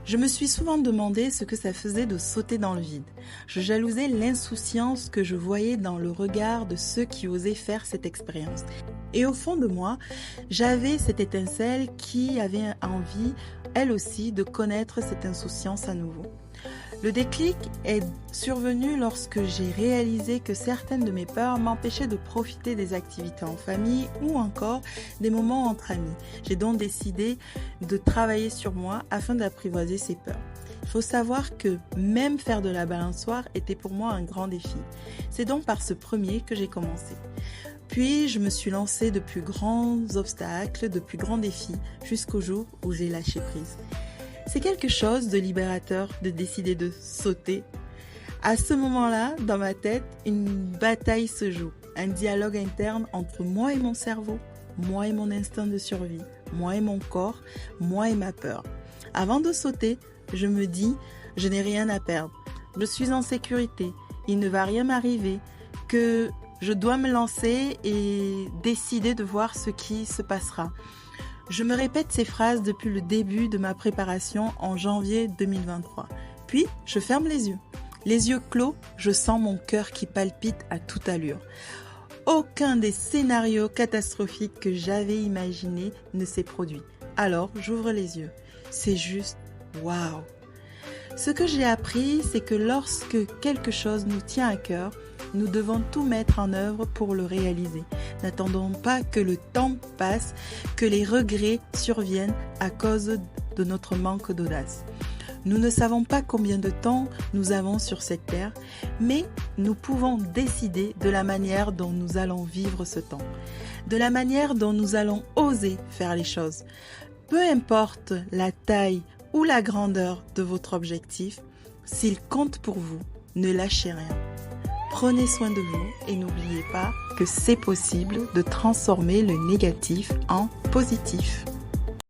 Je me suis souvent demandé ce que ça faisait de sauter dans le vide. Je jalousais l'insouciance que je voyais dans le regard de ceux qui osaient faire cette expérience. Et au fond de moi, j'avais cette étincelle qui avait envie, elle aussi, de connaître cette insouciance à nouveau. Le déclic est survenu lorsque j'ai réalisé que certaines de mes peurs m'empêchaient de profiter des activités en famille ou encore des moments entre amis. J'ai donc décidé de travailler sur moi afin d'apprivoiser ces peurs. Il faut savoir que même faire de la balançoire était pour moi un grand défi. C'est donc par ce premier que j'ai commencé. Puis je me suis lancée de plus grands obstacles, de plus grands défis, jusqu'au jour où j'ai lâché prise. C'est quelque chose de libérateur de décider de sauter. À ce moment-là, dans ma tête, une bataille se joue. Un dialogue interne entre moi et mon cerveau, moi et mon instinct de survie, moi et mon corps, moi et ma peur. Avant de sauter, je me dis, je n'ai rien à perdre. Je suis en sécurité. Il ne va rien m'arriver. Que je dois me lancer et décider de voir ce qui se passera. Je me répète ces phrases depuis le début de ma préparation en janvier 2023. Puis, je ferme les yeux. Les yeux clos, je sens mon cœur qui palpite à toute allure. Aucun des scénarios catastrophiques que j'avais imaginés ne s'est produit. Alors, j'ouvre les yeux. C'est juste waouh! Ce que j'ai appris, c'est que lorsque quelque chose nous tient à cœur, nous devons tout mettre en œuvre pour le réaliser. N'attendons pas que le temps passe, que les regrets surviennent à cause de notre manque d'audace. Nous ne savons pas combien de temps nous avons sur cette terre, mais nous pouvons décider de la manière dont nous allons vivre ce temps, de la manière dont nous allons oser faire les choses. Peu importe la taille ou la grandeur de votre objectif, s'il compte pour vous, ne lâchez rien. Prenez soin de vous et n'oubliez pas que c'est possible de transformer le négatif en positif.